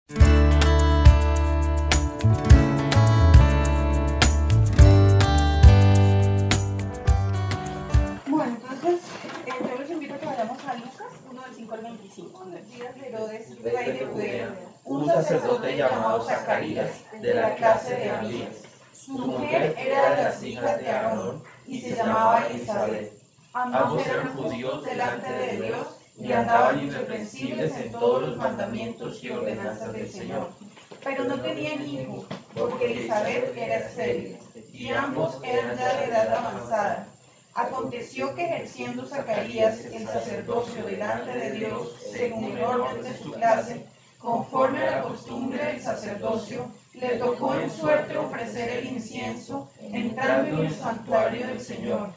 Bueno, entonces yo los invito a que vayamos a Lucas 1 del 5 al 25. En los días de Herodes, rey de Judea, un sacerdote llamado Zacarías, de la clase de Abías. Su mujer era de las hijas de Aarón y se llamaba Elizabeth. Ambos eran judíos delante de Dios y andaban irreprensibles en todos los mandamientos y ordenanzas del Señor. Pero no tenían hijo, porque Elizabeth era estéril, y ambos eran ya de edad avanzada. Aconteció que ejerciendo Zacarías el sacerdocio delante de Dios, según el orden de su clase, conforme a la costumbre del sacerdocio, le tocó en suerte ofrecer el incienso, entrando en el santuario del Señor.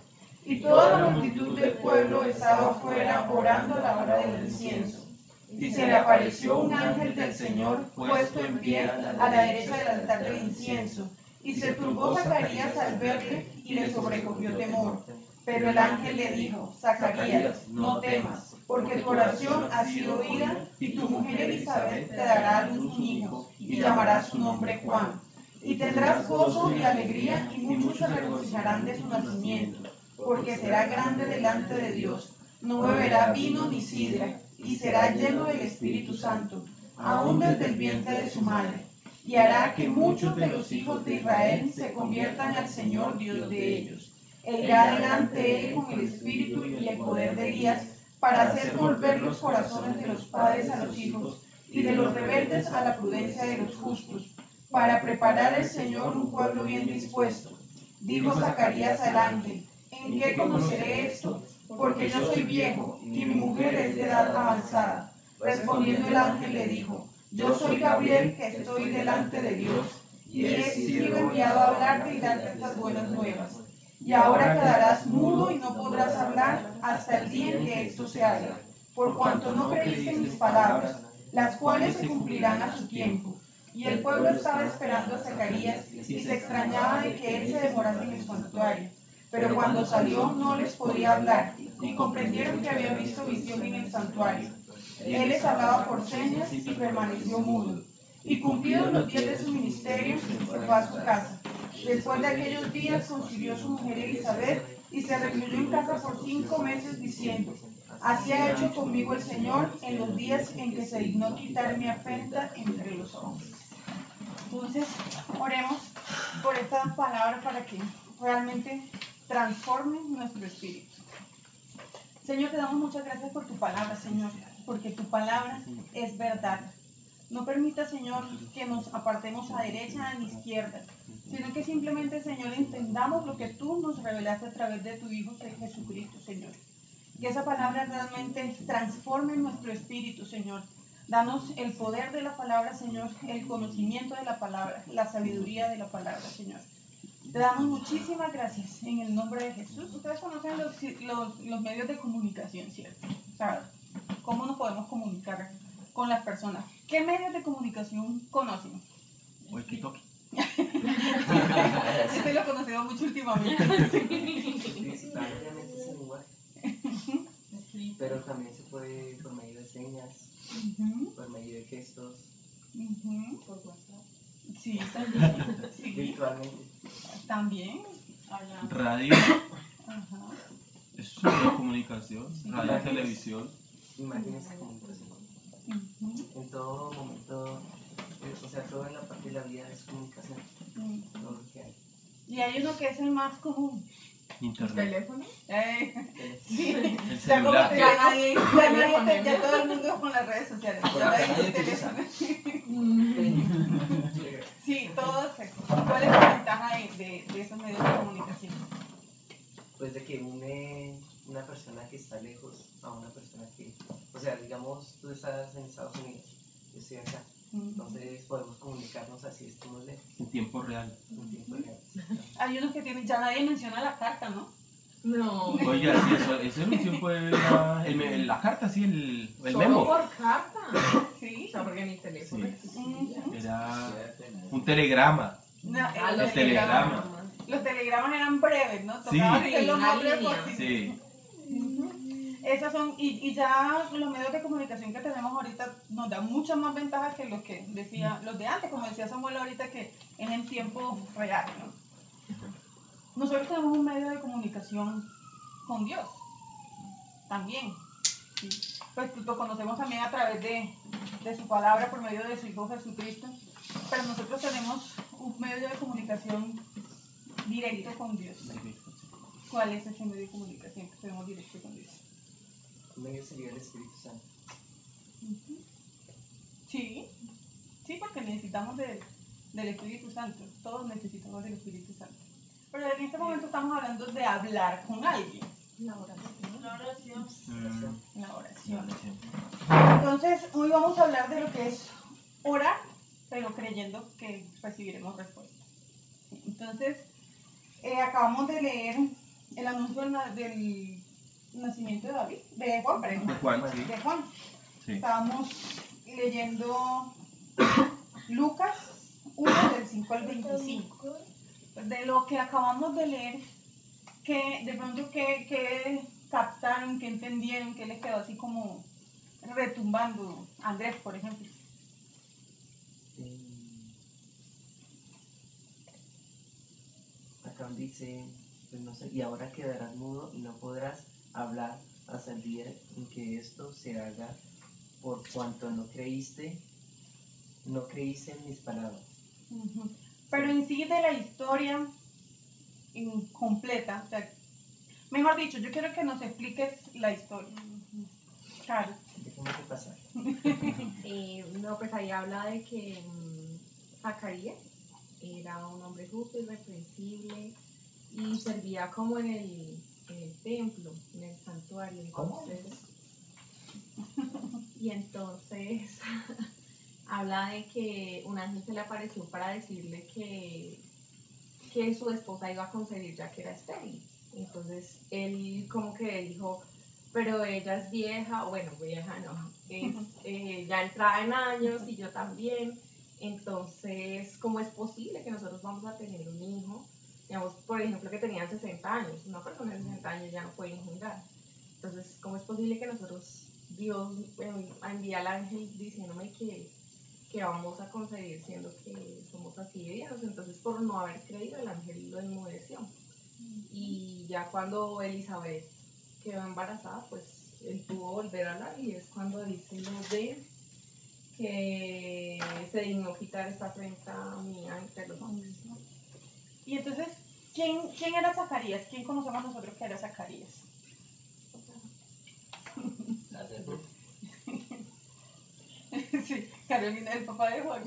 Y toda la multitud del pueblo estaba afuera orando a la hora del incienso. Y se le apareció un ángel del Señor puesto en pie a la derecha del altar del incienso. Y se turbó Zacarías al verle y le sobrecogió temor. Pero el ángel le dijo: Zacarías, no temas, porque tu oración ha sido oída, y tu mujer Elizabeth te dará a luz un hijo, y llamarás su nombre Juan. Y tendrás gozo y alegría, y muchos se regocijarán de su nacimiento, porque será grande delante de Dios. No beberá vino ni sidra, y será lleno del Espíritu Santo, aún desde el vientre de su madre. Y hará que muchos de los hijos de Israel se conviertan al Señor Dios de ellos. E irá delante él con el espíritu y el poder de Elías, para hacer volver los corazones de los padres a los hijos, y de los rebeldes a la prudencia de los justos, para preparar al Señor un pueblo bien dispuesto. Dijo Zacarías al ángel: ¿En qué conoceré esto? Porque yo soy viejo, y mi mujer es de edad avanzada. Respondiendo el ángel le dijo: Yo soy Gabriel, que estoy delante de Dios, y he sido enviado a hablarte y darte estas buenas nuevas. Y ahora quedarás mudo y no podrás hablar hasta el día en que esto se haga, por cuanto no creíste mis palabras, las cuales se cumplirán a su tiempo. Y el pueblo estaba esperando a Zacarías y se extrañaba de que él se demorase en el santuario. Pero cuando salió no les podía hablar, ni comprendieron que había visto visión en el santuario. Él les hablaba por señas y permaneció mudo. Y cumplidos los días de su ministerio, se fue a su casa. Después de aquellos días concibió su mujer Elizabeth y se recluyó en casa por 5 meses diciendo: Así ha hecho conmigo el Señor en los días en que se dignó quitar mi afrenta entre los hombres. Entonces, oremos por esta palabra para que realmente transforme nuestro espíritu. Señor, te damos muchas gracias por tu palabra, Señor, porque tu palabra es verdad. No permita, Señor, que nos apartemos a derecha ni a izquierda, sino que simplemente, Señor, entendamos lo que tú nos revelaste a través de tu Hijo Jesucristo, Señor. Que esa palabra realmente transforme nuestro espíritu, Señor. Danos el poder de la palabra, Señor, el conocimiento de la palabra, la sabiduría de la palabra, Señor. Te damos muchísimas gracias en el nombre de Jesús. Ustedes conocen los medios de comunicación, ¿cierto? O sea, ¿cómo nos podemos comunicar con las personas? ¿Qué medios de comunicación conocen? Walkie-talkie. Este lo he conocido mucho últimamente. Principalmente es el lenguaje, pero también se puede por medio de señas, por medio de gestos, Por WhatsApp. Sí, también. Sí. virtualmente. También. Radio, Ajá. es una comunicación, Sí. radio, televisión. Imágenes de comunicación. En todo momento, o sea, todo en la parte de la vida es comunicación, todo lo que hay. Y hay uno que es el más común. Internet, ¿Teléfono? Sí. el Ya como celular. que ya todo el mundo con las redes sociales. Ya nadie tiene teléfono. Sí, todos. ¿Cuál es la ventaja de esos medios de comunicación? Pues de que une una persona que está lejos a una persona que, o sea, digamos, tú estás en Estados Unidos, yo estoy acá, entonces podemos comunicarnos así, estamos lejos, En tiempo real. en tiempo real. Hay unos que tienen, ya nadie menciona la carta, ¿no? No. Oiga, sí, eso es un tiempo de la carta, sí, el Solo memo. por carta. Sí. O sea, porque mi teléfono Sí. existía. Era un telegrama. No, Ah, El telegrama. los telegramas eran breves, ¿no? Sí. Tocaban hacer los Una nombres línea. por Sí. Esas son, y ya los medios de comunicación que tenemos ahorita nos dan muchas más ventajas que los que decía, los de antes, como decía Samuel ahorita, que es en tiempo real, ¿no? Nosotros tenemos un medio de comunicación con Dios, también. ¿Sí? Pues lo conocemos también a través de su palabra, por medio de su Hijo Jesucristo, pero nosotros tenemos un medio de comunicación directo con Dios. ¿Cuál es ese medio de comunicación que tenemos directo con Dios? El medio sería el Espíritu Santo. Sí, sí, porque necesitamos del Espíritu Santo, todos necesitamos del Espíritu Santo. Pero en este momento estamos hablando de hablar con alguien. La oración. La oración. La oración. Sí. Entonces, hoy vamos a hablar de lo que es orar, pero creyendo que recibiremos respuesta. Entonces, acabamos de leer el anuncio del nacimiento de David, de Juan, perdón. De Juan, sí. De Juan. Sí. Estábamos leyendo Lucas 1 del 5 al 25. De lo que acabamos de leer, que de pronto que captaron, que entendieron, que les quedó así como retumbando. Andrés, por ejemplo. Acá dice, pues no sé, y ahora quedarás mudo y no podrás hablar hasta el día en que esto se haga, por cuanto no creíste en mis palabras. Uh-huh. Pero en sí de la historia completa, o sea, mejor dicho, yo quiero que nos expliques la historia. Claro. Déjame pasar. No, pues ahí habla de que Zacarías era un hombre justo, irreprensible y servía como en el templo, en el santuario. Entonces habla de que un ángel se le apareció para decirle que su esposa iba a concebir ya que era estéril. Entonces él como que dijo, pero ella es vieja, bueno, vieja no, es ya entrada en años y yo también. Entonces, ¿cómo es posible que nosotros vamos a tener un hijo? Digamos, por ejemplo, que tenían 60 años, una persona de 60 años ya no puede engendrar. Entonces, ¿cómo es posible que nosotros, Dios envía al ángel diciéndome que vamos a concebir siendo que somos así de viejos? Entonces, por no haber creído, el ángel lo enmudeció. Y ya cuando Elizabeth quedó embarazada, pues él tuvo que volver a hablar, y es cuando dice lo de que se dignó quitar esta afrenta mía entre los hombres. Y entonces, ¿quién era Zacarías? ¿Quién conocemos nosotros que era Zacarías? Sí, Carolina, el papá de Juan.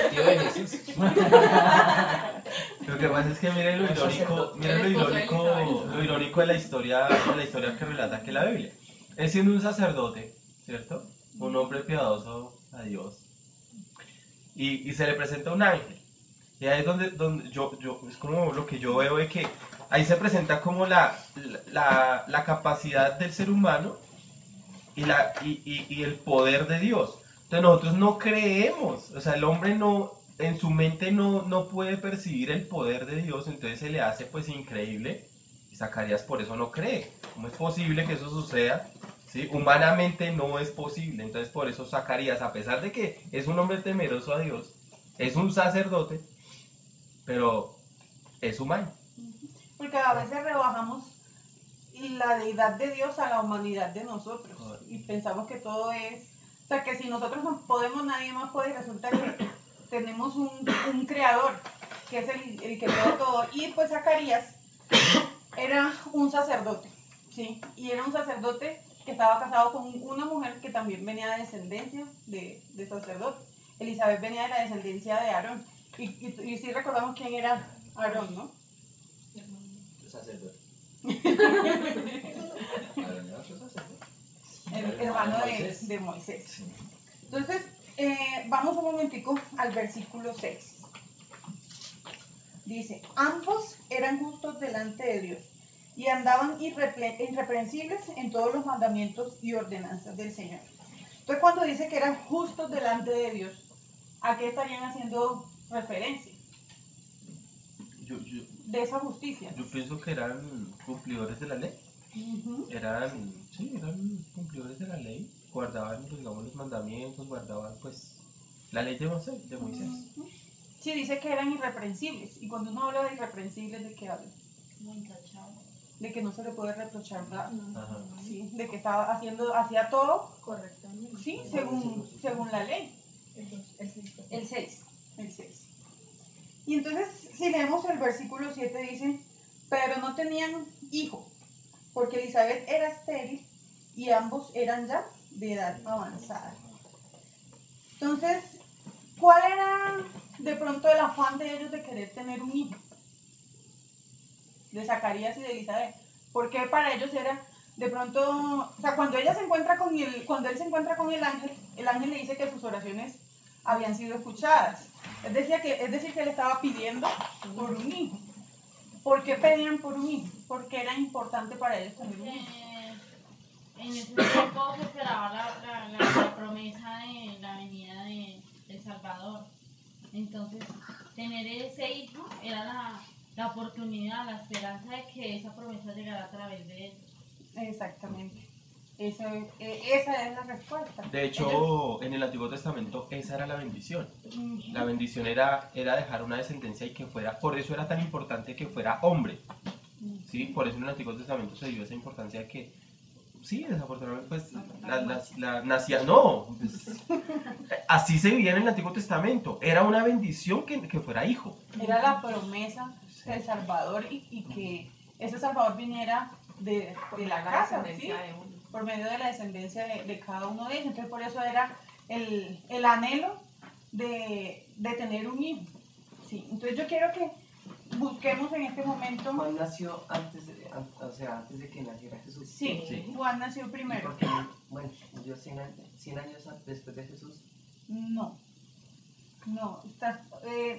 Tío de Jesús. Lo que pasa es que miren lo irónico de la historia que relata que la Biblia. Él siendo un sacerdote, ¿cierto? Un hombre piadoso a Dios. Y se le presenta un ángel. Y ahí es donde yo es como lo que yo veo de que ahí se presenta como la capacidad del ser humano y el poder de Dios. Entonces nosotros no creemos, o sea, el hombre no, en su mente no puede percibir el poder de Dios, entonces se le hace pues increíble, y Zacarías por eso no cree. ¿Cómo es posible que eso suceda? ¿Sí? Humanamente no es posible, entonces por eso Zacarías, a pesar de que es un hombre temeroso a Dios, es un sacerdote, pero es humano. Porque a veces rebajamos la deidad de Dios a la humanidad de nosotros y pensamos que todo es, o sea, que si nosotros no podemos, nadie más puede. Resulta que tenemos un creador que es el que creó todo. Y pues Zacarías era un sacerdote, ¿sí? Y era un sacerdote que estaba casado con una mujer que también venía de descendencia de sacerdote. Elizabeth venía de la descendencia de Aarón. Y sí recordamos quién era Aarón, ¿no? Sacerdote. El hermano de Moisés. Entonces, vamos un momentico al versículo 6. Dice, ambos eran justos delante de Dios y andaban irreprensibles en todos los mandamientos y ordenanzas del Señor. Entonces, cuando dice que eran justos delante de Dios, ¿a qué estarían haciendo referencia? de esa justicia. Yo pienso que eran cumplidores de la ley. Eran cumplidores de la ley. Guardaban, pues, digamos, los mandamientos, guardaban, pues, la ley de Moisés. Sí, dice que eran irreprensibles. Y cuando uno habla de irreprensibles, ¿de qué habla? Muy intachable. De que no se le puede reprochar nada. Ajá. Sí, de que hacía todo, Correctamente. sí, según la ley. El 6. El 6. Y entonces, si leemos el versículo 7, dice, pero no tenían hijo, porque Elizabeth era estéril y ambos eran ya de edad avanzada. Entonces, ¿cuál era de pronto el afán de ellos de querer tener un hijo? De Zacarías y de Elizabeth. Porque para ellos era de pronto, o sea, cuando él se encuentra con el ángel le dice que sus oraciones habían sido escuchadas. Es decir, que él estaba pidiendo por un hijo. ¿Por qué pedían por un hijo? Porque era importante para ellos tener un hijo. En ese tiempo se esperaba la promesa de la venida del Salvador. Entonces, tener ese hijo era la oportunidad, la esperanza de que esa promesa llegara a través de ellos. Exactamente. Esa es la respuesta. De hecho, en el Antiguo Testamento esa era la bendición. La bendición era dejar una descendencia y que fuera, por eso era tan importante que fuera hombre. ¿Sí? Por eso en el Antiguo Testamento se dio esa importancia de que, sí, desafortunadamente, pues, así se vivía en el Antiguo Testamento. Era una bendición que fuera hijo. Era la promesa del Salvador y que ese Salvador viniera de la casa, ¿sí? Por medio de la descendencia de cada uno de ellos. Entonces, por eso era el anhelo de tener un hijo. Sí. Entonces, yo quiero que busquemos en este momento. Juan nació antes de que naciera Jesús. Sí, Sí. Juan nació primero. Porque, bueno, murió 100 años después de Jesús. No,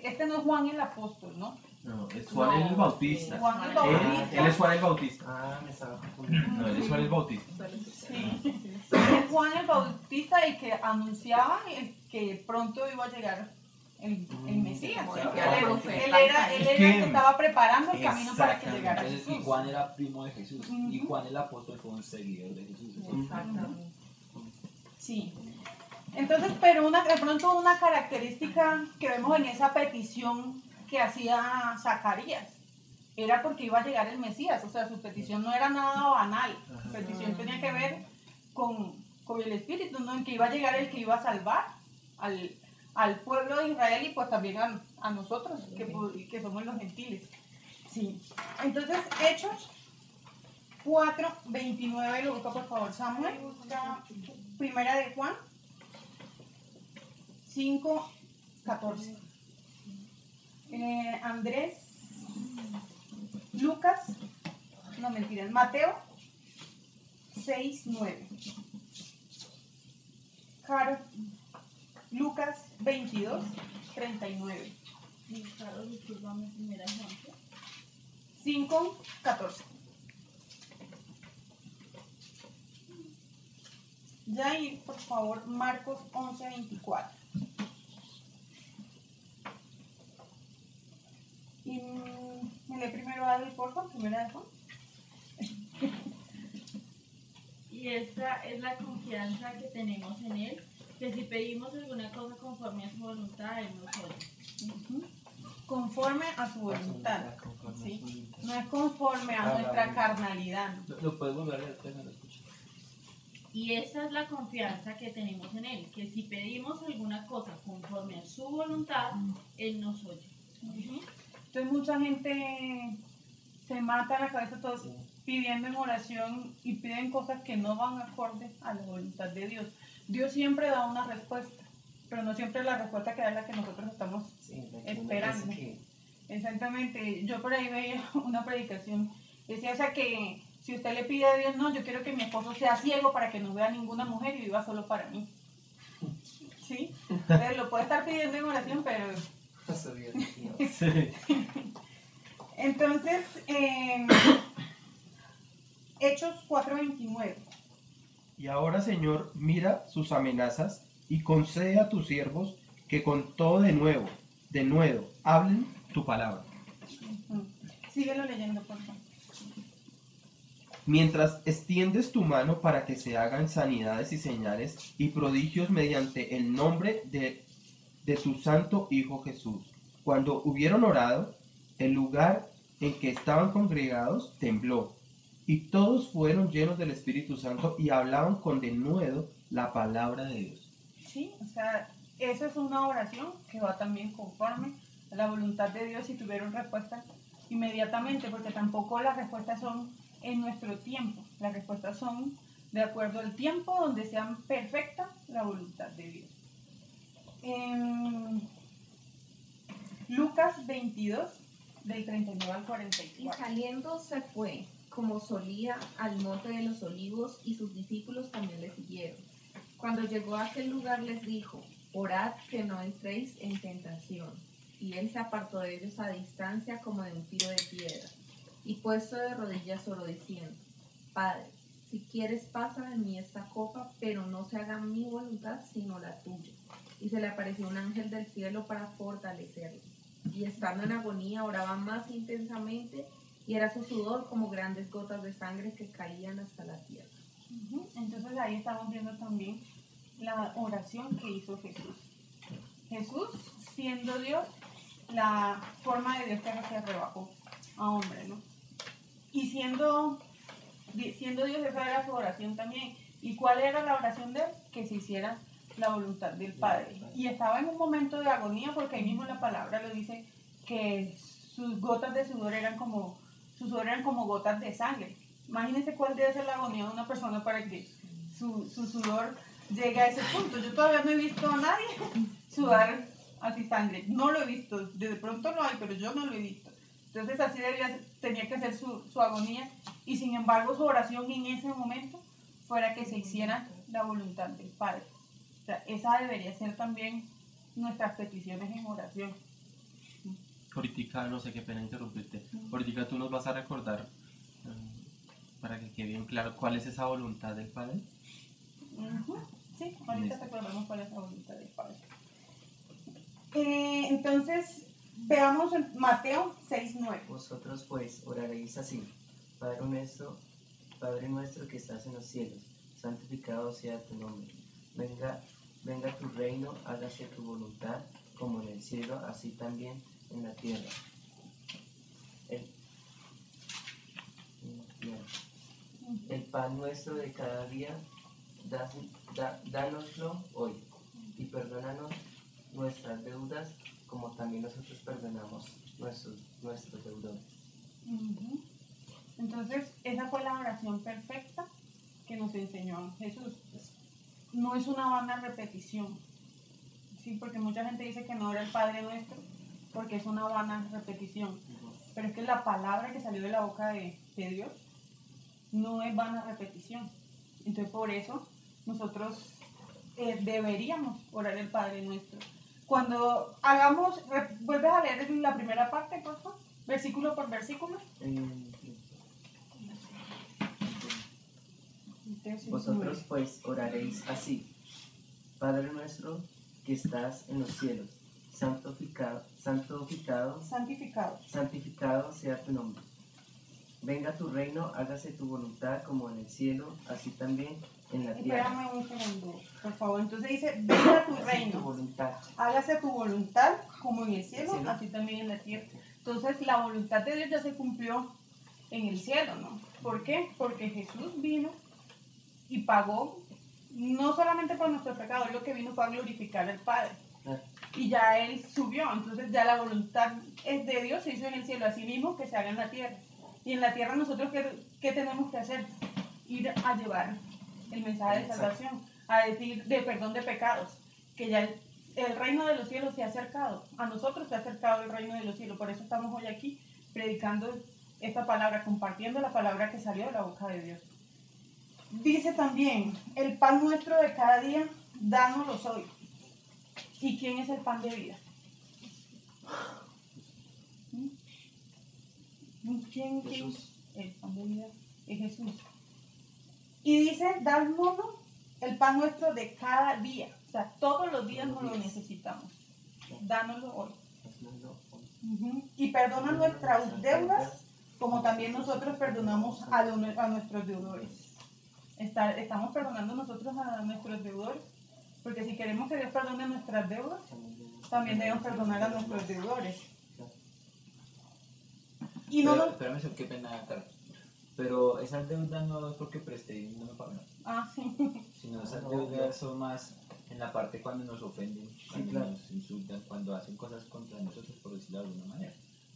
este no es Juan el apóstol, ¿no? No, es Juan el Bautista. Juan el Él Bautista. es Juan el Bautista. Ah, me estaba confundiendo. No, él es Juan el Bautista. Sí. Es Juan el Bautista el que anunciaba que pronto iba a llegar el Mesías. ¿sí? Él era el que estaba preparando el camino para que llegara Entonces, Jesús. y Juan era primo de Jesús. Y Ujú. Juan el apóstol fue un seguidor de Jesús. Exactamente. Sí. Entonces, pero de pronto una característica que vemos en esa petición que hacía Zacarías era porque iba a llegar el Mesías. O sea, su petición no era nada banal. Su petición tenía que ver con el Espíritu, ¿no? En que iba a llegar el que iba a salvar al pueblo de Israel y pues también a nosotros, que somos los gentiles. Sí. Entonces, Hechos 4:29, lo busca por favor Samuel. Busca Primera de Juan 5:14. Andrés, Lucas, no mentiras, Mateo 6:9. Caro, Lucas 22:39. Claro, discúlpame, primera ejemplo. 5:14. Jair, por favor, Marcos 11:24. Y me lee primero Adri, por favor, primera de Juan. Y esta es la confianza que tenemos en Él, que si pedimos alguna cosa conforme a su voluntad, Él nos oye. Conforme a su voluntad. ¿Sí? No es conforme a nuestra carnalidad. Lo puedes volver a leer, pues, no lo escuché. Y esa es la confianza que tenemos en Él, que si pedimos alguna cosa conforme a su voluntad, Él nos oye. Entonces mucha gente se mata la cabeza todos pidiendo en oración y piden cosas que no van acorde a la voluntad de Dios. Dios siempre da una respuesta, pero no siempre la respuesta que da es la que nosotros estamos esperando. Exactamente. Yo por ahí veía una predicación, decía, o sea, que si usted le pide a Dios, no, yo quiero que mi esposo sea ciego para que no vea ninguna mujer y viva solo para mí. ¿Sí? Entonces, lo puede estar pidiendo en oración, pero... Sí. Entonces, Hechos 4:29. Y ahora, Señor, mira sus amenazas y concede a tus siervos que con todo de nuevo, hablen tu palabra. Síguelo leyendo, por favor. Mientras extiendes tu mano para que se hagan sanidades y señales y prodigios mediante el nombre de tu santo Hijo Jesús. Cuando hubieron orado, el lugar en que estaban congregados tembló, y todos fueron llenos del Espíritu Santo y hablaban con denuedo la palabra de Dios. Sí, o sea, eso es una oración que va también conforme a la voluntad de Dios y tuvieron respuesta inmediatamente, porque tampoco las respuestas son en nuestro tiempo, las respuestas son de acuerdo al tiempo donde sean perfecta la voluntad de Dios. En Lucas 22, del 39 al Y 44. saliendo se fue, como solía, al monte de los olivos, y sus discípulos también le siguieron. Cuando llegó a aquel lugar les dijo, orad que no entréis en tentación. Y él se apartó de ellos a distancia como de un tiro de piedra, y puesto de rodillas oró diciendo, Padre, si quieres pasa de mí esta copa, pero no se haga mi voluntad sino la tuya. Y se le apareció un ángel del cielo para fortalecerlo. Y estando en agonía oraba más intensamente, y era su sudor como grandes gotas de sangre que caían hasta la tierra. Entonces ahí estamos viendo también la oración que hizo Jesús. Jesús, siendo Dios, la forma de Dios que se rebajó a hombre, ¿no? Y siendo Dios, esa era su oración también. ¿Y cuál era la oración de él? Que se hiciera la voluntad del Padre. Y estaba en un momento de agonía, porque ahí mismo la palabra lo dice, que sus gotas de sudor eran como gotas de sangre. Imagínense cuál debe ser la agonía de una persona para que su sudor llegue a ese punto. Yo todavía no he visto a nadie sudar así sangre. No lo he visto. De pronto lo hay, pero yo no lo he visto. Entonces así tenía que ser su agonía. Y sin embargo su oración en ese momento fuera que se hiciera la voluntad del Padre. O sea, esa debería ser también nuestras peticiones en oración. Ahorita, no sé qué pena interrumpirte. Ahorita tú nos vas a recordar, para que quede bien claro, cuál es esa voluntad del Padre. Sí, ahorita recordamos cuál es la voluntad del Padre. Entonces, veamos en Mateo 6:9. Vosotros pues oraréis así, Padre nuestro que estás en los cielos, santificado sea tu nombre. Venga tu reino, hágase tu voluntad, como en el cielo, así también en la tierra. El pan nuestro de cada día, dánoslo hoy, y perdónanos nuestras deudas, como también nosotros perdonamos nuestros deudores. Entonces, esa fue la oración perfecta que nos enseñó Jesús. No es una vana repetición, ¿sí? Porque mucha gente dice que no era el Padre Nuestro, porque es una vana repetición. Pero es que la palabra que salió de la boca de Dios no es vana repetición. Entonces, por eso nosotros deberíamos orar el Padre Nuestro. Cuando vuelves a leer la primera parte, por favor, versículo por versículo. Vosotros pues oraréis así, Padre nuestro que estás en los cielos, santificado sea tu nombre. Venga tu reino, hágase tu voluntad como en el cielo, así también en la tierra. Espérame un segundo, por favor. Entonces dice, venga tu reino, hágase tu voluntad como en el cielo, así también en la tierra. Entonces la voluntad de Dios ya se cumplió en el cielo, ¿no? ¿Por qué? Porque Jesús vino y pagó no solamente por nuestro pecado, él lo que vino fue a glorificar al Padre. Y ya él subió, entonces ya la voluntad de Dios se hizo en el cielo, así mismo que se haga en la tierra. Y en la tierra nosotros, ¿qué tenemos que hacer? Ir a llevar el mensaje de salvación, a decir de perdón de pecados, que ya el reino de los cielos se ha acercado, a nosotros se ha acercado el reino de los cielos, por eso estamos hoy aquí predicando esta palabra, compartiendo la palabra que salió de la boca de Dios. Dice también, el pan nuestro de cada día, dánoslo hoy. ¿Y quién es el pan de vida? ¿Quién? El pan de vida es Jesús. Y dice, dánoslo el pan nuestro de cada día. O sea, todos los días nos lo necesitamos. Dánoslo hoy. Y perdona nuestras deudas, como también nosotros perdonamos a nuestros deudores. Estamos perdonando nosotros a nuestros deudores, porque si queremos que Dios perdone nuestras deudas, también debemos perdonar a nuestros deudores. Y no Pero, nos... espérame, qué pena, Carlos. Pero esas deudas no es porque presté y no me pagaron, Ah, sí. sino esas deudas son más en la parte cuando nos ofenden, cuando nos insultan, cuando hacen cosas contra nosotros, por decirlo de alguna manera.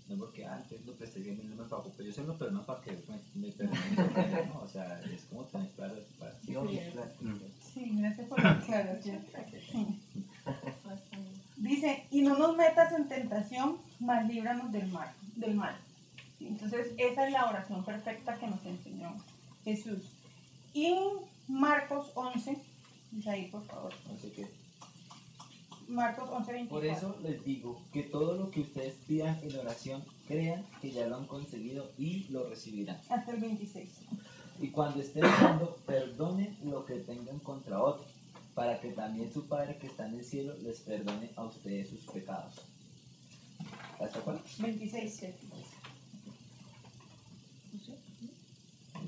No porque antes lo presté bien y no me pagó, pero yo se lo perdono para que me perdone, ¿no? O sea, es como tener claro esa parte. Sí, gracias por la aclaración. Dice, y no nos metas en tentación, mas líbranos del mal. Entonces, esa es la oración perfecta que nos enseñó Jesús. Y Marcos 11, dice ahí por favor. No sé qué. Marcos 11, 24. Por eso les digo que todo lo que ustedes pidan en oración, crean que ya lo han conseguido y lo recibirán. Hasta el 26. Y cuando estén orando, perdonen lo que tengan contra otro, para que también su Padre que está en el cielo les perdone a ustedes sus pecados. ¿Hasta cuál? 26.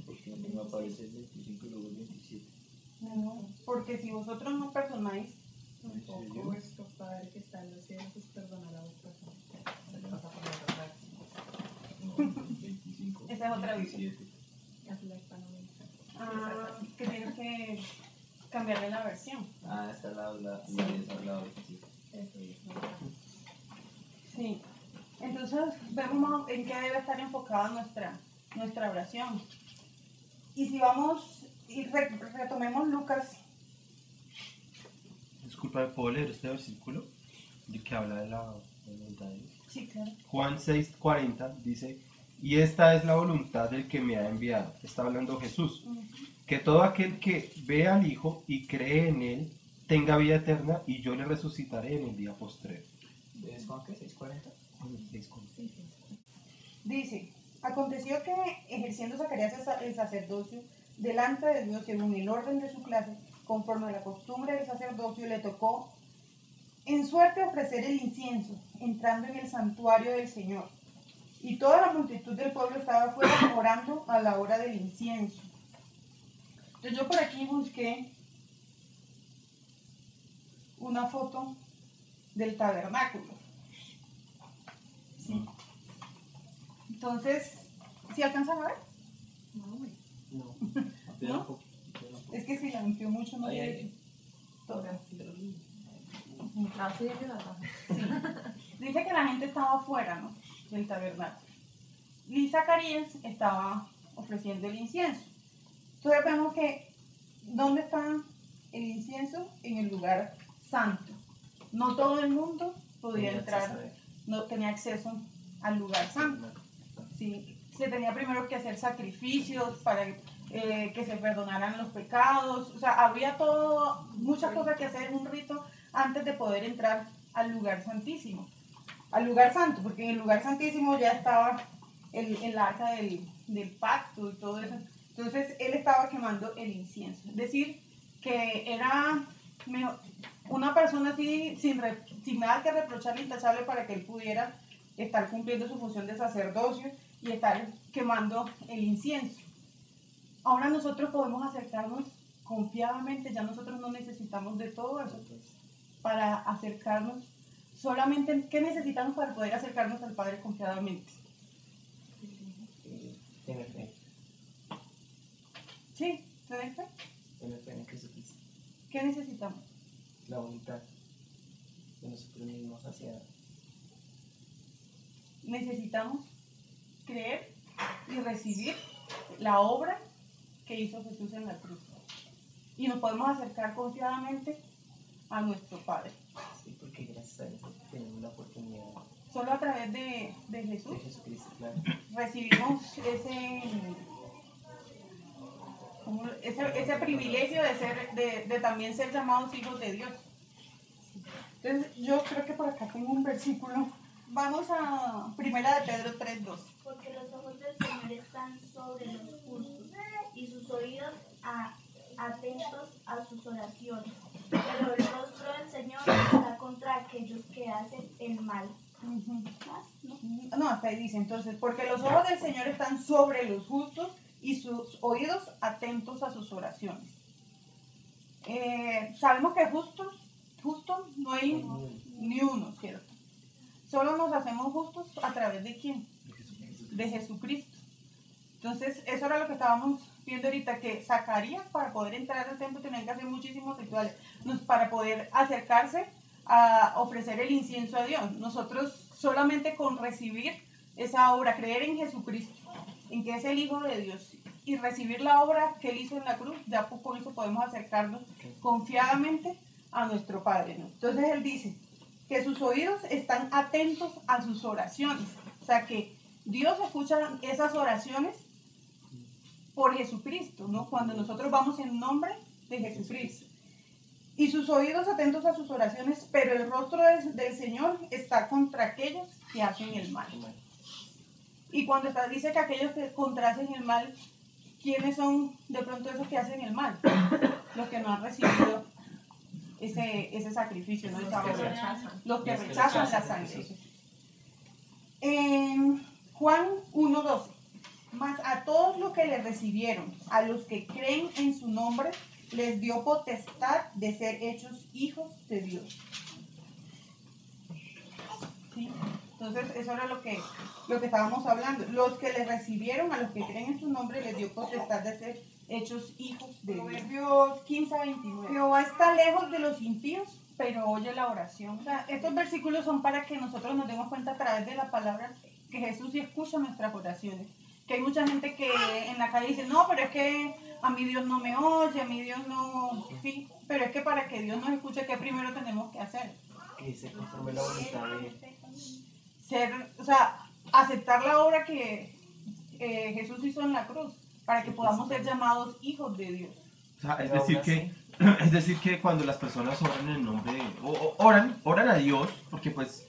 Porque no me aparece el 25 y luego el 27. No, porque si vosotros no perdonáis, Tampoco vuestro Padre que está en los cielos os perdonará vuestras faltas. No, 25. Esa es otra Biblia. 27. Así la hispanoamérica. que tienes que cambiarle la versión. Ah, está al lado, la 10 al lado. Sí. Eso es. Sí. Entonces vemos en qué debe estar enfocada nuestra oración. Y si vamos y retomemos Lucas. Disculpa, ¿puedo leer este versículo? De que habla de la voluntad de Dios. Sí, claro. Juan 6:40 dice, y esta es la voluntad del que me ha enviado. Está hablando Jesús. Que todo aquel que ve al Hijo y cree en Él tenga vida eterna y yo le resucitaré en el día postrero. ¿Es Juan qué? ¿640? Dice, aconteció que ejerciendo Zacarías el sacerdocio delante de Dios según el orden de su clase, conforme a la costumbre del sacerdocio, le tocó en suerte ofrecer el incienso, entrando en el santuario del Señor. Y toda la multitud del pueblo estaba afuera orando a la hora del incienso. Entonces yo por aquí busqué una foto del tabernáculo. Sí. Entonces, ¿sí alcanzan a ver? No. ¿No? Es que si la amplió mucho no Ahí, ve ahí. todo. Así de verdad. Sí. Dice que la gente estaba afuera, ¿no?, del tabernáculo. Y Zacarías estaba ofreciendo el incienso. Entonces vemos que, ¿dónde está el incienso? En el lugar santo. No todo el mundo podía entrar, no tenía acceso al lugar santo. Sí. Se tenía primero que hacer sacrificios para que se perdonaran los pecados. O sea, había muchas cosas que hacer, un rito antes de poder entrar al lugar santísimo. Al lugar santo, porque en el lugar santísimo ya estaba el arca del pacto y todo eso. Entonces él estaba quemando el incienso. Es decir, que era una persona así sin nada que reprocharle, intachable, para que él pudiera estar cumpliendo su función de sacerdocio y estar quemando el incienso. Ahora nosotros podemos acercarnos confiadamente, ya nosotros no necesitamos de todo eso para acercarnos. Solamente, ¿qué necesitamos para poder acercarnos al Padre confiadamente? Tener fe. Sí, ¿tener fe? Tener fe en Jesucristo. ¿Qué necesitamos? La voluntad de nosotros mismos hacia Necesitamos creer y recibir la obra que hizo Jesús en la cruz. Y nos podemos acercar confiadamente a nuestro Padre. sí, porque gracias a Dios tenemos la oportunidad Solo a través de Jesús de Jesucristo, claro. recibimos ese privilegio de también ser llamados hijos de Dios. Entonces yo creo que por acá tengo un versículo. Vamos a Primera de Pedro 3:2. Porque los ojos del Señor están sobre los justos y sus oídos atentos a sus oraciones. Pero el rostro del Señor está contra aquellos que hacen el mal. No, hasta ahí dice, entonces, porque los ojos del Señor están sobre los justos y sus oídos atentos a sus oraciones. Sabemos que justos no hay ni uno, ¿cierto? Solo nos hacemos justos a través de ¿quién? De Jesucristo. Entonces, eso era lo que estábamos viendo ahorita, que Zacarías, para poder entrar al templo, tenía que hacer muchísimos rituales, para poder acercarse a ofrecer el incienso a Dios. Nosotros solamente con recibir esa obra, creer en Jesucristo, en que es el Hijo de Dios, y recibir la obra que Él hizo en la cruz, ya con eso podemos acercarnos confiadamente a nuestro Padre, ¿no? Entonces Él dice que sus oídos están atentos a sus oraciones, o sea que Dios escucha esas oraciones por Jesucristo, ¿no? Cuando nosotros vamos en nombre de Jesucristo. Y sus oídos atentos a sus oraciones, pero el rostro del Señor está contra aquellos que hacen el mal. Y cuando dice que aquellos que contra hacen el mal, ¿quiénes son de pronto esos que hacen el mal? Los que no han recibido ese sacrificio, ¿no? Esa obra. Los que rechazan la sangre. En Juan 1:12. Mas a todos los que le recibieron, a los que creen en su nombre, les dio potestad de ser hechos hijos de Dios. ¿Sí? Entonces, eso era lo que estábamos hablando. Los que le recibieron, a los que creen en su nombre, les dio potestad de ser hechos hijos de Dios. Proverbios 15:29. Jehová está lejos de los impíos, pero oye la oración. O sea, estos versículos son para que nosotros nos demos cuenta a través de la palabra que Jesús sí escucha nuestras oraciones. Que hay mucha gente que en la calle dice, no, pero es que a mí Dios no me oye, a mí Dios no... Sí, pero es que para que Dios nos escuche, ¿qué primero tenemos que hacer? Que se conforme la voluntad de o sea, aceptar la obra que Jesús hizo en la cruz, para que podamos ser llamados hijos de Dios. O sea, es decir que cuando las personas oran en el nombre de... oran a Dios, porque pues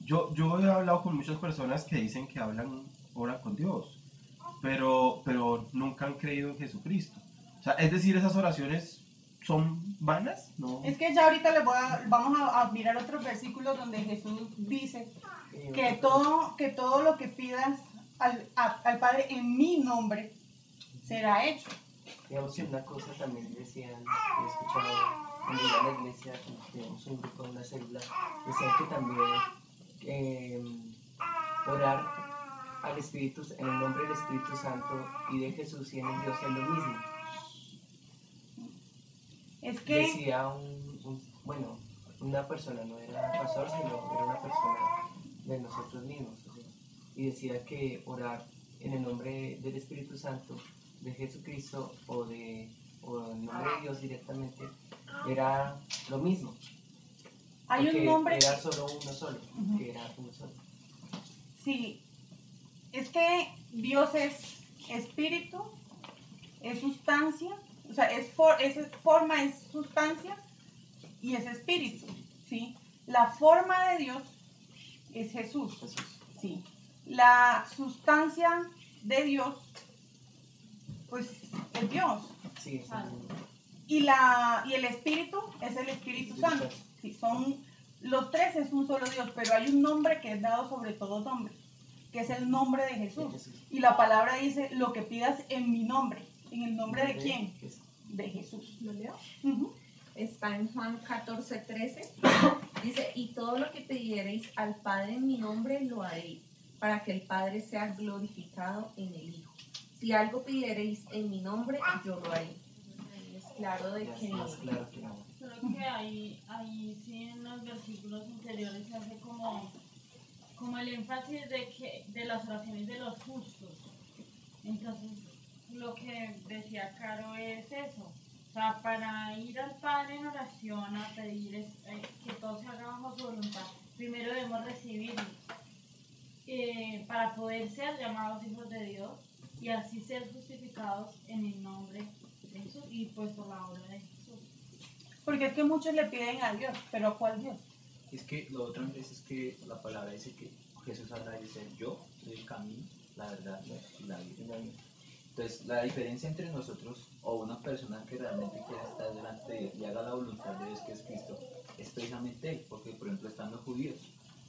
yo he hablado con muchas personas que dicen que oran con Dios, pero nunca han creído en Jesucristo. O sea, es decir, esas oraciones son vanas, ¿no? Es que ya ahorita vamos a mirar otros versículos donde Jesús dice que todo lo que pidas al Padre en mi nombre será hecho. Digamos que una cosa también decían, he escuchado cuando iba a la iglesia, cuando teníamos un grupo, una célula, decían que también orar al Espíritu, en el nombre del Espíritu Santo y de Jesús y en el Dios es lo mismo. Es que... Decía una persona, no era pastor, sino era una persona de nosotros mismos. O sea, y decía que orar en el nombre del Espíritu Santo, de Jesucristo o en nombre de Dios directamente, era lo mismo. Hay un nombre... Era solo uno solo, que era uno solo. Sí. Es que Dios es espíritu, es sustancia, o sea, es forma, es sustancia y es espíritu, ¿sí? La forma de Dios es Jesús, ¿sí? La sustancia de Dios, pues, es Dios. Sí, y el espíritu es el Espíritu Santo, ¿sí? Los tres es un solo Dios, pero hay un nombre que es dado sobre todo nombre, que es el nombre de Jesús. Y la palabra dice, lo que pidas en mi nombre. ¿En el nombre de quién? De Jesús. ¿Lo leo? Está en Juan 14:13. Dice, y todo lo que pidiereis al Padre en mi nombre lo haré, para que el Padre sea glorificado en el Hijo. Si algo pidiereis en mi nombre, yo lo haré. Es claro de que... Solo que ahí sí en los versículos anteriores se hace como el énfasis de las oraciones de los justos. Entonces, lo que decía Caro es eso. O sea, para ir al Padre en oración a pedir que todo se haga bajo su voluntad, primero debemos recibir para poder ser llamados hijos de Dios y así ser justificados en el nombre de Jesús y pues por la obra de Jesús. Porque es que muchos le piden a Dios, pero ¿a cuál Dios? Es que lo otro es que la palabra dice que Jesús habla y dice, yo soy el camino, la verdad y la vida. Entonces, la diferencia entre nosotros o una persona que realmente quiera estar delante de Dios y haga la voluntad de Dios, que es Cristo, es precisamente Él. Porque, por ejemplo, están los judíos.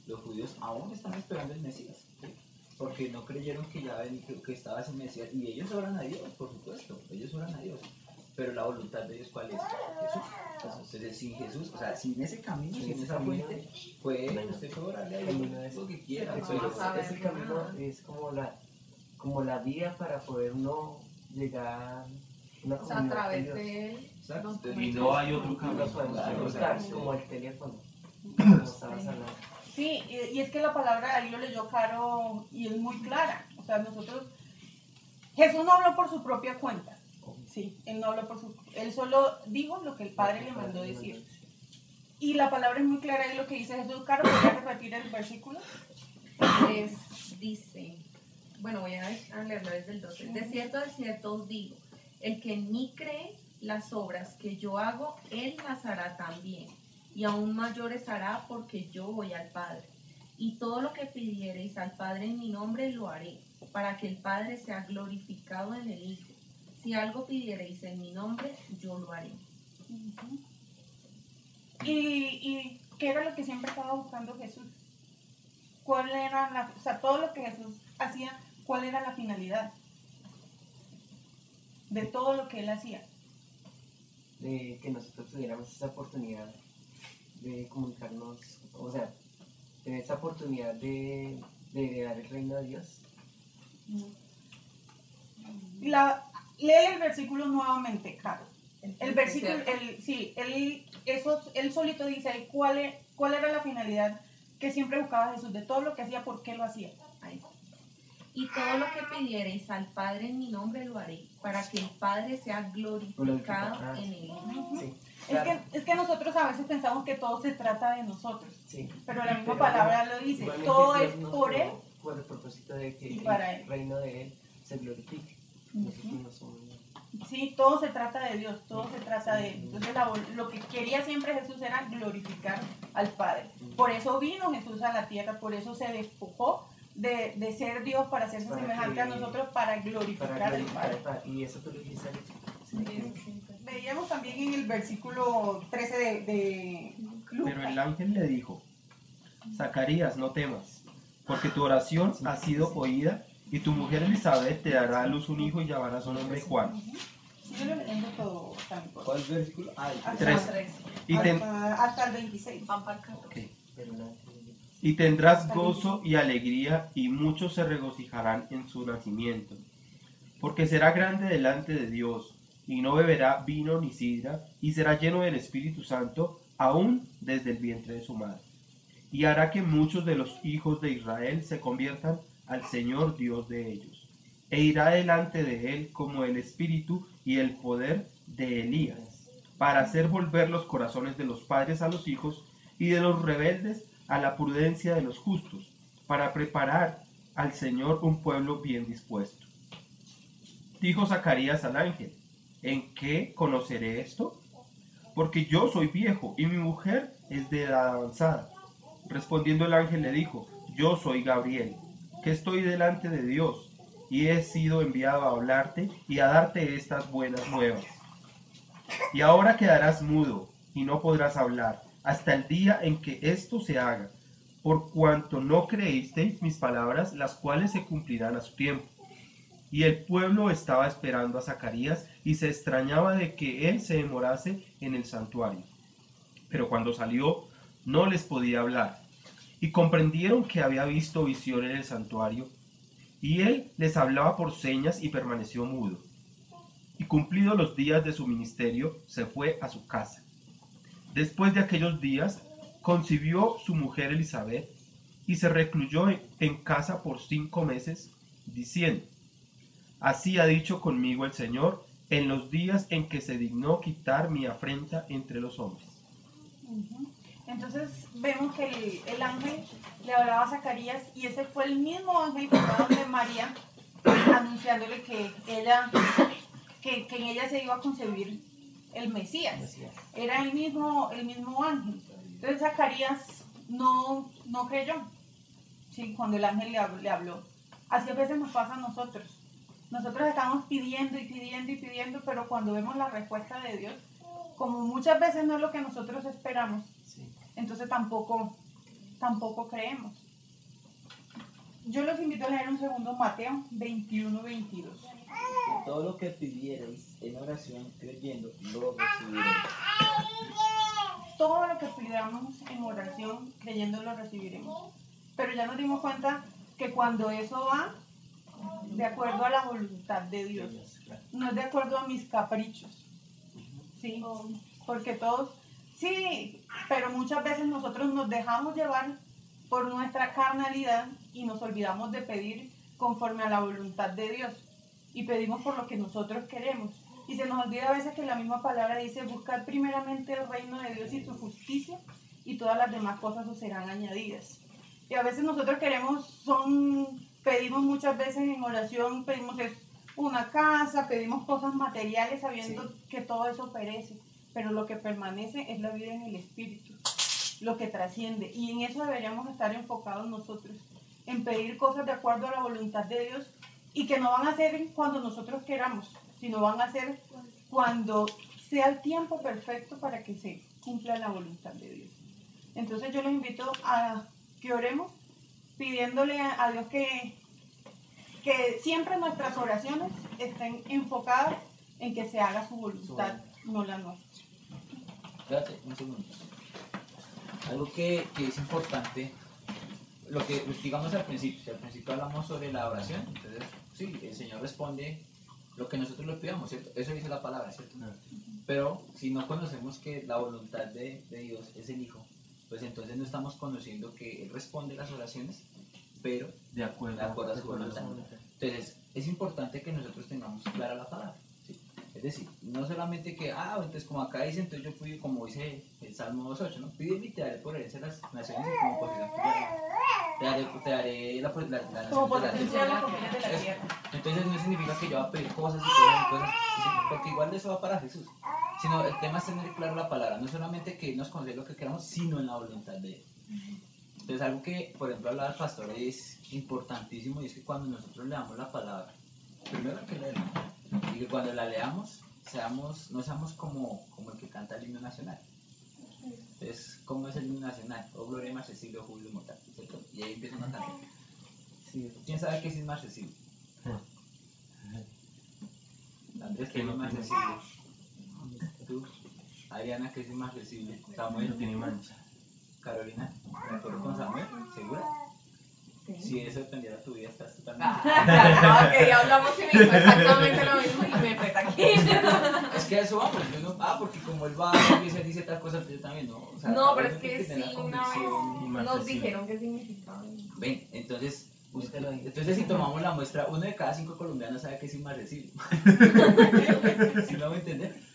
los judíos aún están esperando el Mesías, ¿sí? Porque no creyeron que ya que estaba ese Mesías, y ellos oran a Dios, por supuesto, ellos oran a Dios, pero la voluntad de Dios, ¿cuál es? Jesús. Entonces, sin Jesús, o sea, sin ese camino, sin esa fuente, pues usted puede orarle a Dios lo que quiera, pero Ese camino es como la vía para poder uno llegar a una O sea, a comunión través con Dios. de él. exacto. Y no hay otro Lo camino. podemos Claro, buscar claro. como el teléfono, como estabas hablando. Sí, y es que la palabra ahí lo leyó Caro y es muy clara. O sea, nosotros, Jesús no habló por su propia cuenta. Sí, él no habló él solo dijo lo que el Padre le mandó decir. Y la palabra es muy clara y lo que dice Jesús. Caro, ¿podría repetir el versículo? Dice, bueno, voy a leerlo desde el 12. De cierto os digo, el que en mí cree, las obras que yo hago, él las hará también. Y aún mayores hará porque yo voy al Padre. Y todo lo que pidiereis al Padre en mi nombre lo haré, para que el Padre sea glorificado en el Hijo. Si algo pidiereis en mi nombre, yo lo haré. ¿Y qué era lo que siempre estaba buscando Jesús? ¿Cuál era o sea, todo lo que Jesús hacía, cuál era la finalidad de todo lo que él hacía? De que nosotros tuviéramos esa oportunidad de comunicarnos, o sea, tener esa oportunidad de heredar el reino de Dios. Lee el versículo nuevamente, Caro. El versículo, él solito dice ahí cuál era la finalidad que siempre buscaba Jesús, de todo lo que hacía, por qué lo hacía. Ahí está. Y todo lo que pidiereis al Padre en mi nombre lo haré, para que el Padre sea glorificado en el Hijo. Sí, Es claro. que nosotros a veces pensamos que todo se trata de nosotros, Sí. pero la misma Pero palabra lo dice, igualmente todo Dios es nos por creó él. por el propósito de que Y para el él. reino de él se glorifique. Nosotros no somos nada. Sí, todo se trata de Dios, todo se trata de él. Entonces lo que quería siempre Jesús era glorificar al Padre. Por eso vino Jesús a la tierra, por eso se despojó de ser Dios para hacerse Para semejante que- a nosotros, para glorificar al Padre. Y eso tú lo dijiste. Veíamos también en el versículo 13 de Pero el Lucas. ángel le dijo, Zacarías, no temas, porque tu oración ha sido oída, y tu mujer Elizabeth te dará a luz un hijo y llamará su nombre Juan. Síguelo leyendo todo, San Nicolás. ¿Cuál versículo? Hasta, Tres. Y, hasta el 26. Van para el 14. ok. Pero no. Y tendrás gozo y alegría, y muchos se regocijarán en su nacimiento, porque será grande delante de Dios, y no beberá vino ni sidra, y será lleno del Espíritu Santo, aún desde el vientre de su madre. Y hará que muchos de los hijos de Israel se conviertan al Señor Dios de ellos, e irá delante de él como el espíritu y el poder de Elías, para hacer volver los corazones de los padres a los hijos, y de los rebeldes a la prudencia de los justos, para preparar al Señor un pueblo bien dispuesto. Dijo Zacarías al ángel, ¿en qué conoceré esto? Porque yo soy viejo y mi mujer es de edad avanzada. Respondiendo el ángel le dijo, yo soy Gabriel, que estoy delante de Dios, y he sido enviado a hablarte y a darte estas buenas nuevas. Y ahora quedarás mudo y no podrás hablar hasta el día en que esto se haga, por cuanto no creísteis mis palabras, las cuales se cumplirán a su tiempo. Y el pueblo estaba esperando a Zacarías y se extrañaba de que él se demorase en el santuario. Pero cuando salió, no les podía hablar. Y comprendieron que había visto visión en el santuario. Y él les hablaba por señas y permaneció mudo. Y cumplidos los días de su ministerio, se fue a su casa. Después de aquellos días, concibió su mujer Elizabeth y se recluyó en casa por 5 meses, diciendo, así ha dicho conmigo el Señor, en los días en que se dignó quitar mi afrenta entre los hombres. Entonces vemos que el ángel le hablaba a Zacarías y ese fue el mismo ángel que fue donde María, anunciándole que en ella se iba a concebir el Mesías. Era el mismo ángel. Entonces Zacarías no creyó, ¿sí? Cuando el ángel le habló. Así a veces nos pasa a nosotros. Nosotros estamos pidiendo y pidiendo y pidiendo, pero cuando vemos la respuesta de Dios, como muchas veces no es lo que nosotros esperamos, entonces tampoco tampoco creemos. Yo los invito a leer un segundo Mateo 21-22. Todo lo que pidiereis en oración creyendo, lo recibiréis. Todo lo que pidamos en oración, creyendo lo recibiremos. Pero ya nos dimos cuenta que cuando eso va de acuerdo a la voluntad de Dios, no es de acuerdo a mis caprichos, ¿sí? Porque todos, sí, pero muchas veces nosotros nos dejamos llevar por nuestra carnalidad y nos olvidamos de pedir conforme a la voluntad de Dios y pedimos por lo que nosotros queremos. Y se nos olvida a veces que la misma palabra dice: buscad primeramente el reino de Dios y su justicia, y todas las demás cosas os serán añadidas. Y a veces nosotros pedimos muchas veces en oración, pedimos una casa, pedimos cosas materiales sabiendo que todo eso perece, pero lo que permanece es la vida en el Espíritu, lo que trasciende. Y en eso deberíamos estar enfocados nosotros, en pedir cosas de acuerdo a la voluntad de Dios, y que no van a ser cuando nosotros queramos, sino van a ser cuando sea el tiempo perfecto para que se cumpla la voluntad de Dios. Entonces yo los invito a que oremos pidiéndole a Dios que siempre nuestras oraciones estén enfocadas en que se haga su voluntad, no la nuestra. Espérate, un segundo. Algo que es importante, lo que digamos al principio hablamos sobre la oración, entonces sí, el Señor responde lo que nosotros le pidamos, ¿cierto? Eso dice la palabra, ¿cierto? Pero si no conocemos que la voluntad de Dios es el Hijo, pues entonces no estamos conociendo que Él responde las oraciones, pero De acuerdo. a su voluntad. Entonces, es importante que nosotros tengamos clara la palabra, ¿sí? Es decir, no solamente que, entonces como acá dice, entonces yo fui, como dice el Salmo 2.8, ¿no? Pide y te daré por herencia las naciones y como posesión te daré la nación Como de la potencia de las comunidades de la Eso. tierra. Entonces no significa que yo voy a pedir cosas y cosas, ¿sí? Porque igual eso va para Jesús. Sino el tema es tener claro la palabra, no solamente que Él nos concede lo que queramos, sino en la voluntad de Él. Entonces algo que, por ejemplo, hablaba el pastor es importantísimo, y es que cuando nosotros leamos la palabra, primero hay que leerla, y que cuando la leamos no seamos como el que canta el himno nacional. Entonces, ¿cómo es el himno nacional? Oh, gloria inmarcesible, oh júbilo mortal, ¿cierto? Y ahí empieza una canción. ¿Quién sabe qué es inmarcesible? Andrés, ¿qué es inmarcesible? Tú, Ariana, ¿qué es inmarcesible? Samuel, No tiene mancha. Carolina, ¿de acuerdo con Samuel? ¿Segura? Sí. Si eso dependiera de tu vida, estás totalmente... Claro, que ya hablamos y me dijo exactamente lo mismo y me fue aquí. Es que a eso vamos, yo no, porque como él va y se dice tal cosa, yo también no. O sea, No, pero uno es tiene que tener sí, la una convicción. vez nos dijeron qué significaba. Ven, entonces si tomamos la muestra, uno de cada 5 colombianos sabe que es inmarcesible. ¿Sí me voy a entender?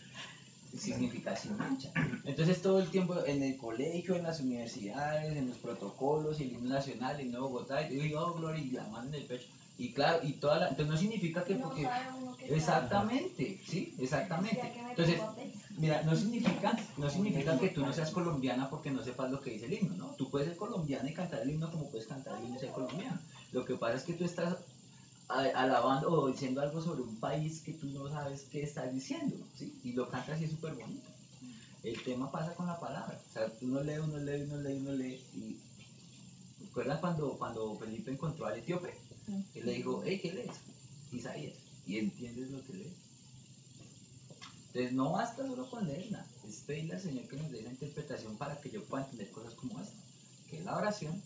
Significa sin mancha. Entonces todo el tiempo en el colegio, en las universidades, en los protocolos, y el himno nacional, el himno de Bogotá, y yo digo, oh, gloria, y la mano en el pecho. Y claro, y toda la... Entonces no significa que porque... Exactamente, sí, exactamente. Entonces, mira, no significa que tú no seas colombiana porque no sepas lo que dice el himno, ¿no? Tú puedes ser colombiana y cantar el himno como puedes cantar el himno y ser colombiano. Lo que pasa es que tú estás alabando o diciendo algo sobre un país que tú no sabes qué estás diciendo, ¿sí? Y lo cantas y es súper bonito. El tema pasa con la palabra. O sea, uno lee. Y ¿recuerdas cuando Felipe encontró al etíope? Él le dijo, hey, ¿qué lees? Isaías. Y entiendes lo que lees. Entonces no basta solo con leerla, es pedirle al Señor que nos dé la interpretación para que yo pueda entender cosas como esta. Que es la oración,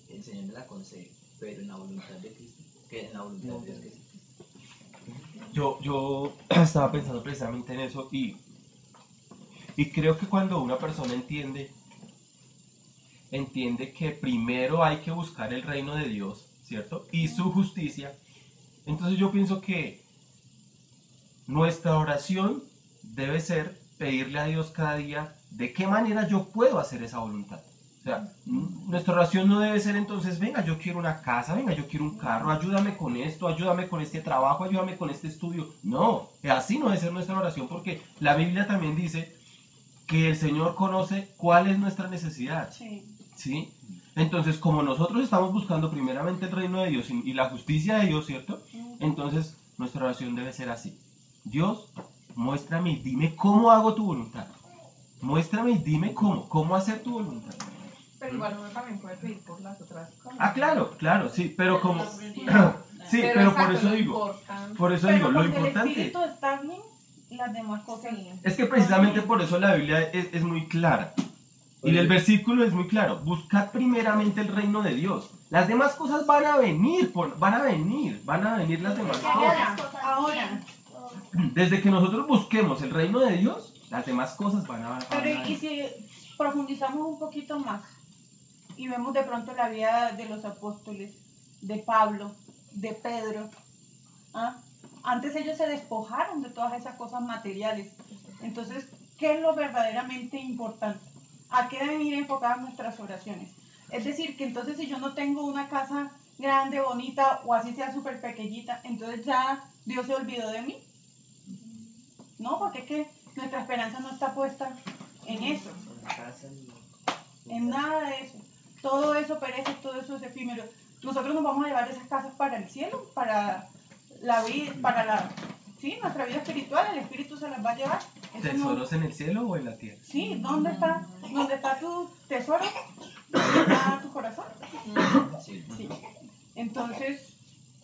el Señor me la concede, pero en la voluntad de Cristo, que en la voluntad de Dios que es Cristo. Yo estaba pensando precisamente en eso y creo que cuando una persona entiende que primero hay que buscar el reino de Dios, ¿cierto? Y su justicia, entonces yo pienso que nuestra oración debe ser pedirle a Dios cada día de qué manera yo puedo hacer esa voluntad. O sea, nuestra oración no debe ser entonces, venga, yo quiero una casa, venga, yo quiero un carro, ayúdame con esto, ayúdame con este trabajo, ayúdame con este estudio. No, así no debe ser nuestra oración, porque la Biblia también dice que el Señor conoce cuál es nuestra necesidad. ¿Sí? Entonces, como nosotros estamos buscando primeramente el reino de Dios y la justicia de Dios, ¿cierto? Entonces, nuestra oración debe ser así. Dios, muéstrame y dime cómo hago tu voluntad. Muéstrame y dime cómo hacer tu voluntad. Pero igual uno también puede pedir por las otras cosas. Ah, claro, sí, pero como... La prioridad, Sí, pero por exacto, eso lo digo, importante. por eso Pero digo, lo porque el importante espíritu está bien, las demás cosas. Sí. es que precisamente por eso la Biblia es muy clara. Y el versículo es muy claro. Buscad primeramente el reino de Dios. Las demás cosas van a venir las demás Que haga cosas. las cosas ahora. bien. Desde que nosotros busquemos el reino de Dios, las demás cosas van a Pero y venir. si profundizamos un poquito más y vemos de pronto la vida de los apóstoles, de Pablo, de Pedro, ¿ah? Antes ellos se despojaron de todas esas cosas materiales. Entonces, ¿qué es lo verdaderamente importante? ¿A qué deben ir enfocadas nuestras oraciones? Es decir, que entonces si yo no tengo una casa grande, bonita, o así sea súper pequeñita, entonces ya Dios se olvidó de mí. No, porque es que nuestra esperanza no está puesta en eso, en nada de eso. Todo eso perece, todo eso es efímero. Nosotros nos vamos a llevar esas casas para el cielo, para la vida, sí, nuestra vida espiritual, el Espíritu se las va a llevar. Eso no- ¿Tesoros en el cielo o en la tierra? Sí, ¿dónde está tu tesoro? ¿Dónde está tu corazón? Sí. Sí. Entonces,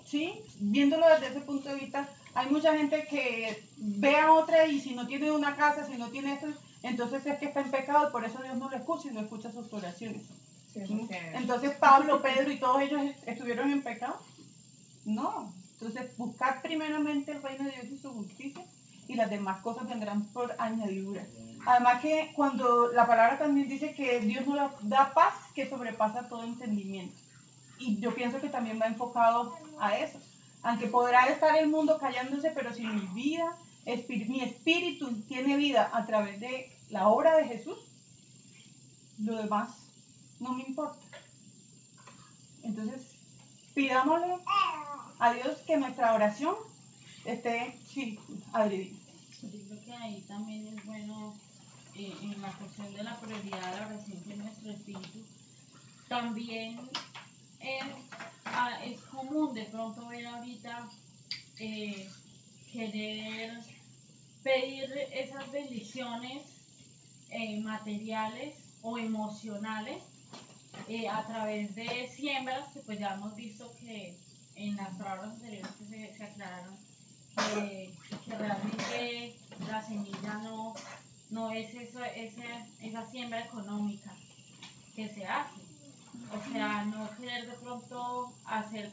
sí, viéndolo desde ese punto de vista, hay mucha gente que ve a otra y si no tiene una casa, si no tiene esto, entonces es que está en pecado y por eso Dios no lo escucha y no escucha sus oraciones. Sí, eso sí es. Entonces Pablo, Pedro y todos ellos estuvieron en pecado. No. Entonces buscad primeramente el reino de Dios y su justicia y las demás cosas vendrán por añadidura. Además que cuando la palabra también dice que Dios nos da paz que sobrepasa todo entendimiento. Y yo pienso que también va enfocado a eso. Aunque podrá estar el mundo callándose, pero si mi vida, mi espíritu tiene vida a través de la obra de Jesús, lo demás no me importa. Entonces, pidámosle a Dios que nuestra oración esté, sí, Adri. Yo creo que ahí también es bueno, en la cuestión de la prioridad de la oración de nuestro espíritu, también es común de pronto ver ahorita querer pedir esas bendiciones materiales o emocionales a través de siembras que pues ya hemos visto que en las palabras anteriores que se aclararon que realmente la semilla no es esa siembra económica que se hace. O sea, no querer de pronto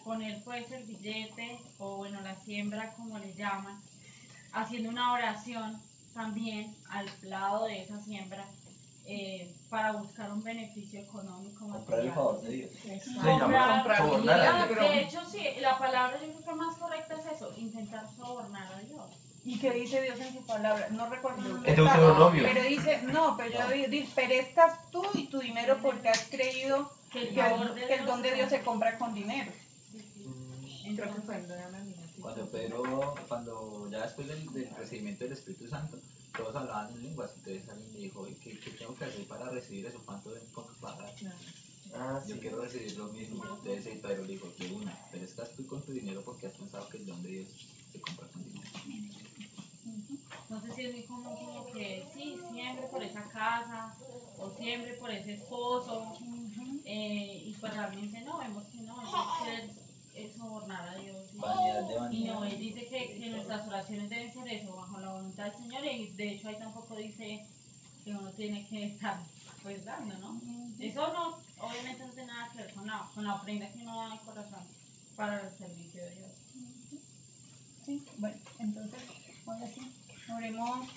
poner pues el billete o bueno la siembra como le llaman, haciendo una oración también al lado de esa siembra para buscar un beneficio económico Comprar el material. favor de Dios. Se llama sobornar a Dios. De hecho, sí, la palabra yo creo que más correcta es eso, intentar sobornar a Dios. ¿Y qué dice Dios en su palabra? No recuerdo dónde En está, Deuteronomio. pero dice, no, pero dice, perezcas tú y tu dinero porque has creído Que que el don de Dios se compra con dinero. Creo que fue el de Ana Mía, sí. Cuando ya después del recibimiento del Espíritu Santo, todos hablaban en lenguas, entonces alguien me dijo, ¿qué tengo que hacer para recibir eso? ¿Cuánto tengo que pagar? Yo quiero recibir lo mismo. Entonces el Pedro le dijo, de una, pero estás tú con tu dinero porque has pensado que el don de Dios se compra con dinero. No sé si es muy común como que sí, siempre por esa casa o siempre por ese esposo y pues realmente no, vemos que no, es sobornar a Dios. Vanidad de Y vanidad. no, él dice que nuestras oraciones deben ser eso, bajo la voluntad del Señor y de hecho ahí tampoco dice que uno tiene que estar pues dando, ¿no? Eso no, obviamente no tiene nada que ver con la ofrenda que uno da al corazón para el servicio de Dios. Sí, bueno, entonces, ahora sí, oremos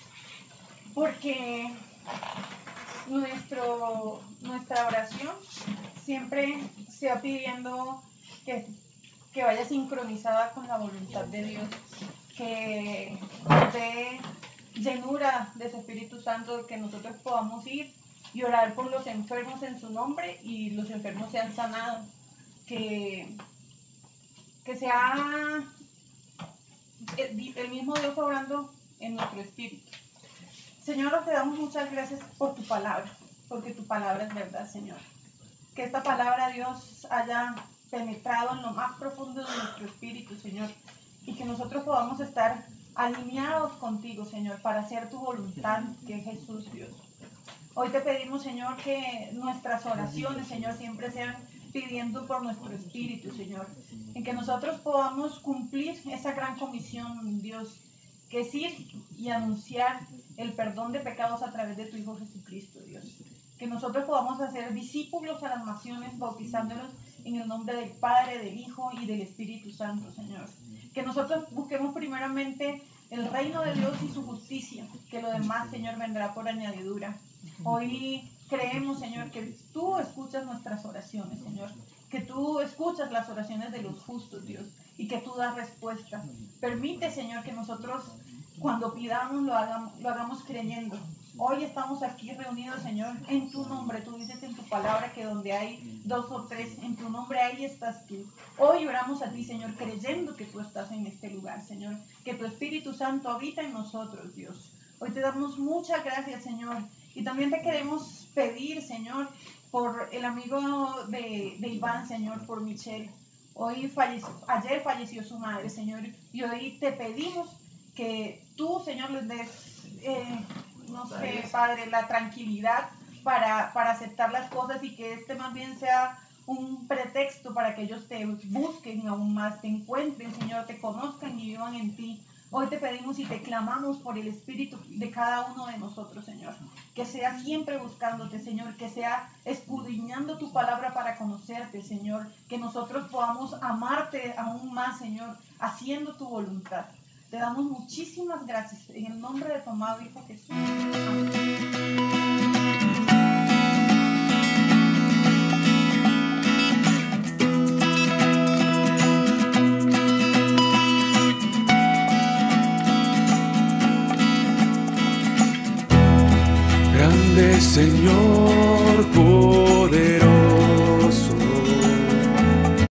porque nuestra oración siempre sea pidiendo que vaya sincronizada con la voluntad de Dios, que nos dé llenura de su Espíritu Santo, que nosotros podamos ir y orar por los enfermos en su nombre y los enfermos sean sanados, que sea el mismo Dios obrando en nuestro espíritu. Señor, te damos muchas gracias por tu palabra, porque tu palabra es verdad, Señor. Que esta palabra, Dios, haya penetrado en lo más profundo de nuestro espíritu, Señor, y que nosotros podamos estar alineados contigo, Señor, para hacer tu voluntad, que es Jesús, Dios. Hoy te pedimos, Señor, que nuestras oraciones, Señor, siempre sean pidiendo por nuestro espíritu, Señor. En que nosotros podamos cumplir esa gran comisión, Dios, que es ir y anunciar el perdón de pecados a través de tu Hijo Jesucristo, Dios. Que nosotros podamos hacer discípulos a las naciones, bautizándolos en el nombre del Padre, del Hijo y del Espíritu Santo, Señor. Que nosotros busquemos primeramente el reino de Dios y su justicia, que lo demás, Señor, vendrá por añadidura. Hoy creemos, Señor, que tú escuchas nuestras oraciones, Señor, que tú escuchas las oraciones de los justos, Dios, y que tú das respuesta. Permite, Señor, que nosotros cuando pidamos lo hagamos creyendo. Hoy estamos aquí reunidos, Señor, en tu nombre. Tú dices en tu palabra que donde hay 2 o 3, en tu nombre ahí estás tú. Hoy oramos a ti, Señor, creyendo que tú estás en este lugar, Señor, que tu Espíritu Santo habita en nosotros, Dios. Hoy te damos muchas gracias, Señor, y también te queremos pedir, Señor, por el amigo de Iván, Señor, por Michelle. Ayer falleció su madre, Señor, y hoy te pedimos que tú, Señor, les des, no sé, Padre, la tranquilidad para aceptar las cosas, y que este más bien sea un pretexto para que ellos te busquen aún más, te encuentren, Señor, te conozcan y vivan en ti. Hoy te pedimos y te clamamos por el espíritu de cada uno de nosotros, Señor. Que sea siempre buscándote, Señor. Que sea escudriñando tu palabra para conocerte, Señor. Que nosotros podamos amarte aún más, Señor, haciendo tu voluntad. Te damos muchísimas gracias. En el nombre de tu amado Hijo Jesús. Amén. Grande Señor,